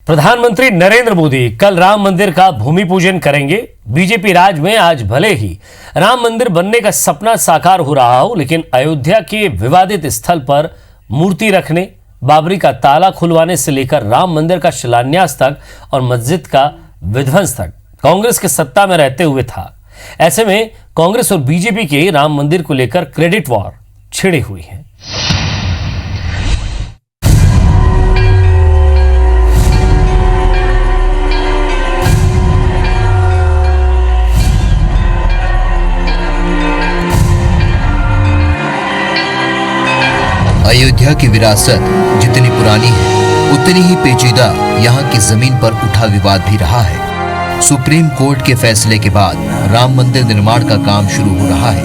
प्रधानमंत्री नरेंद्र मोदी कल राम मंदिर का भूमि पूजन करेंगे। बीजेपी राज में आज भले ही राम मंदिर बनने का सपना साकार हो रहा हो, लेकिन अयोध्या के विवादित स्थल पर मूर्ति रखने, बाबरी का ताला खुलवाने से लेकर राम मंदिर का शिलान्यास तक और मस्जिद का विध्वंस तक कांग्रेस के सत्ता में रहते हुए था। ऐसे में कांग्रेस और बीजेपी के राम मंदिर को लेकर क्रेडिट वॉर छिड़ी हुई है। अयोध्या की विरासत जितनी पुरानी है, उतनी ही पेचीदा यहाँ की जमीन पर उठा विवाद भी रहा है। सुप्रीम कोर्ट के फैसले के बाद राम मंदिर निर्माण का काम शुरू हो रहा है।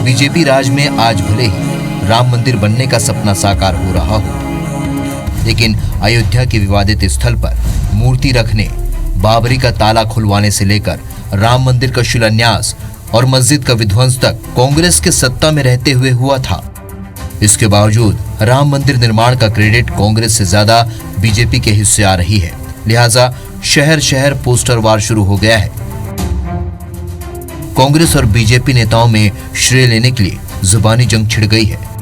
बीजेपी राज में आज भले ही राम मंदिर बनने का सपना साकार हो रहा हो, लेकिन अयोध्या के विवादित स्थल पर मूर्ति रखने, बाबरी का ताला खुलवाने से लेकर राम मंदिर का शिलान्यास और मस्जिद का विध्वंस तक कांग्रेस के सत्ता में रहते हुए हुआ था। इसके बावजूद राम मंदिर निर्माण का क्रेडिट कांग्रेस से ज्यादा बीजेपी के हिस्से आ रही है। लिहाजा शहर शहर पोस्टर वार शुरू हो गया है। कांग्रेस और बीजेपी नेताओं में श्रेय लेने के लिए जुबानी जंग छिड़ गई है।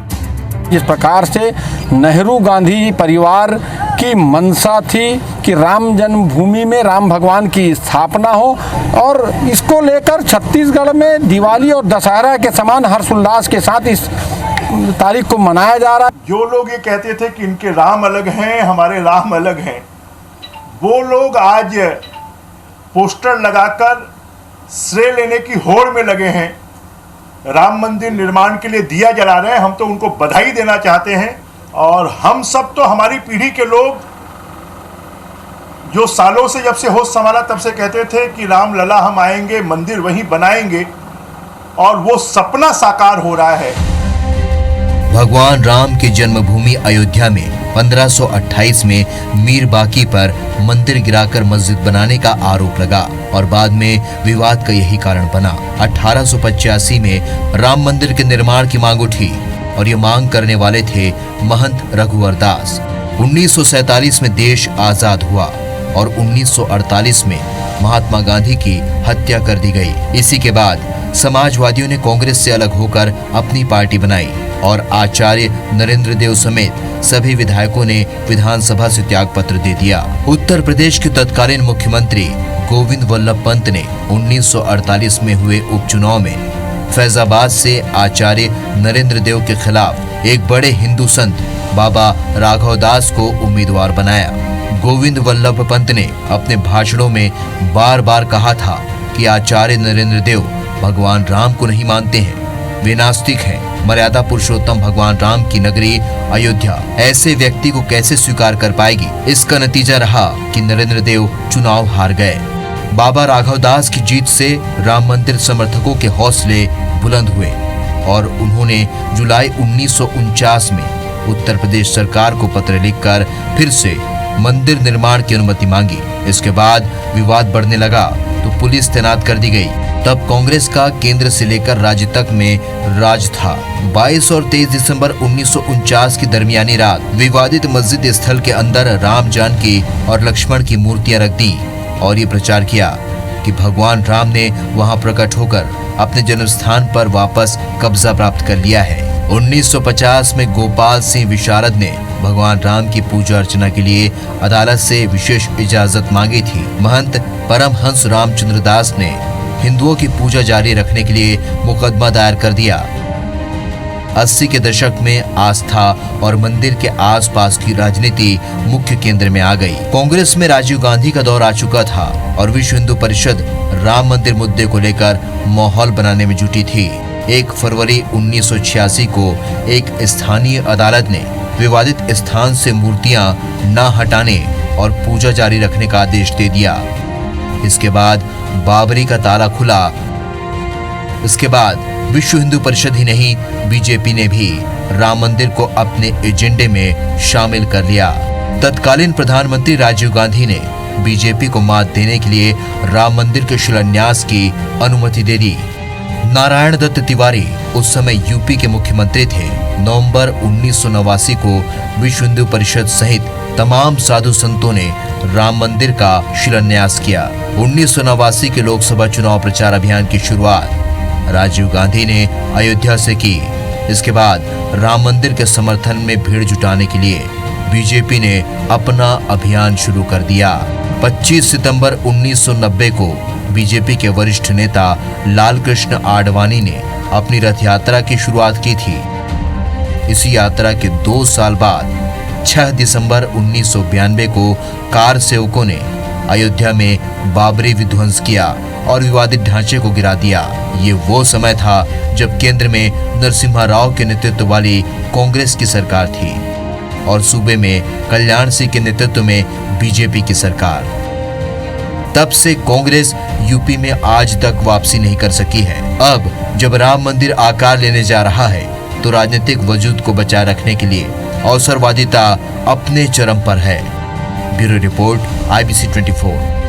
जिस प्रकार से नेहरू गांधी परिवार की मंशा थी कि राम जन्मभूमि में राम भगवान की स्थापना हो, और इसको लेकर छत्तीसगढ़ में दिवाली और दशहरा के समान हर्षोल्लास के साथ इस तारीख को मनाया जा रहा है। जो लोग ये कहते थे कि इनके राम अलग हैं, हमारे राम अलग हैं, वो लोग आज पोस्टर लगाकर श्रेय लेने की होड़ में लगे हैं। राम मंदिर निर्माण के लिए दिया जला रहे हैं। हम तो उनको बधाई देना चाहते हैं। और हम सब तो, हमारी पीढ़ी के लोग जो सालों से, जब से होश संभाला तब से कहते थे कि राम लला हम आएंगे, मंदिर वहीं बनाएंगे, और वो सपना साकार हो रहा है। भगवान राम की जन्मभूमि अयोध्या में 1528 में मीर बाकी पर मंदिर गिराकर मस्जिद बनाने का आरोप लगा और बाद में विवाद का यही कारण बना। 1885 में राम मंदिर के निर्माण की मांग उठी और ये मांग करने वाले थे महंत रघुवर दास। 1947 में देश आजाद हुआ और 1948 में महात्मा गांधी की हत्या कर दी गई। इसी के बाद समाजवादियों ने कांग्रेस से अलग होकर अपनी पार्टी बनाई और आचार्य नरेंद्र देव समेत सभी विधायकों ने विधानसभा से त्याग पत्र दे दिया। उत्तर प्रदेश के तत्कालीन मुख्यमंत्री गोविंद वल्लभ पंत ने 1948 में हुए उपचुनाव में फैजाबाद से आचार्य नरेंद्र देव के खिलाफ एक बड़े हिंदू संत बाबा राघव दास को उम्मीदवार बनाया। गोविंद वल्लभ पंत ने अपने भाषणों में बार बार कहा था कि आचार्य नरेंद्र देव भगवान राम को नहीं मानते हैं, वे नास्तिक हैं। मर्यादा पुरुषोत्तम भगवान राम की नगरी अयोध्या ऐसे व्यक्ति को कैसे स्वीकार कर पाएगी। इसका नतीजा रहा कि नरेंद्र देव चुनाव हार गए। बाबा राघव दास की जीत से राम मंदिर समर्थकों के हौसले बुलंद हुए और उन्होंने जुलाई 1949 में उत्तर प्रदेश सरकार को पत्र लिखकर फिर से मंदिर निर्माण की अनुमति मांगी। इसके बाद विवाद बढ़ने लगा तो पुलिस तैनात कर दी गई। तब कांग्रेस का केंद्र से लेकर राज्य तक में राज था। 22 और 23 दिसंबर 1949 की दरमियानी रात विवादित मस्जिद स्थल के अंदर राम, जानकी और लक्ष्मण की मूर्तियां रख दी और ये प्रचार किया कि भगवान राम ने वहां प्रकट होकर अपने जन्म स्थान पर वापस कब्जा प्राप्त कर लिया है। 1950 में गोपाल सिंह विशारद ने भगवान राम की पूजा अर्चना के लिए अदालत से विशेष इजाजत मांगी थी। महंत परमहंस रामचंद्र दास ने हिंदुओं की पूजा जारी रखने के लिए मुकदमा दायर कर दिया। 80 के दशक में आस्था और मंदिर के आसपास की राजनीति मुख्य केंद्र में आ गई। कांग्रेस में राजीव गांधी का दौर आ चुका था और विश्व हिंदू परिषद राम मंदिर मुद्दे को लेकर माहौल बनाने में जुटी थी। 1 फरवरी 1986 को एक स्थानीय अदालत ने विवादित स्थान से मूर्तियां न हटाने और पूजा जारी रखने का आदेश दे दिया। इसके बाद बाबरी का ताला खुला। इसके बाद विश्व हिंदू परिषद ही नहीं, बीजेपी ने भी राम मंदिर को अपने एजेंडे में शामिल कर लिया। तत्कालीन प्रधानमंत्री राजीव गांधी ने बीजेपी को मात देने के लिए राम मंदिर के शिलान्यास की अनुमति दे दी। नारायण दत्त तिवारी उस समय यूपी के मुख्यमंत्री थे। नवंबर 1989 को विश्व हिंदू परिषद सहित तमाम साधु संतों ने राम मंदिर का शिलान्यास किया। 1989 के लोकसभा चुनाव प्रचार अभियान की शुरुआत राजीव गांधी ने अयोध्या से की। इसके बाद राम मंदिर के समर्थन में भीड़ जुटाने के लिए बीजेपी ने अपना अभियान शुरू कर दिया। 25 सितंबर 1990 को बीजेपी के वरिष्ठ नेता लालकृष्ण आडवाणी ने अपनी रथ यात्रा की शुरुआत की थी। इसी यात्रा के 2 साल बाद 6 दिसंबर 1992 को कार सेवकों ने अयोध्या में बाबरी विध्वंस किया और विवादित ढांचे को गिरा दिया। ये वो समय था जब केंद्र में नरसिम्हा राव के नेतृत्व वाली कांग्रेस की सरकार थी और सूबे में कल्याण सिंह के नेतृत्व में बीजेपी की सरकार। तब से कांग्रेस यूपी में आज तक वापसी नहीं कर सकी है। अब जब राम मंदिर आकार लेने जा रहा है तो राजनीतिक वजूद को बचाए रखने के लिए अवसरवादिता अपने चरम पर है। Bureau report IBC 24।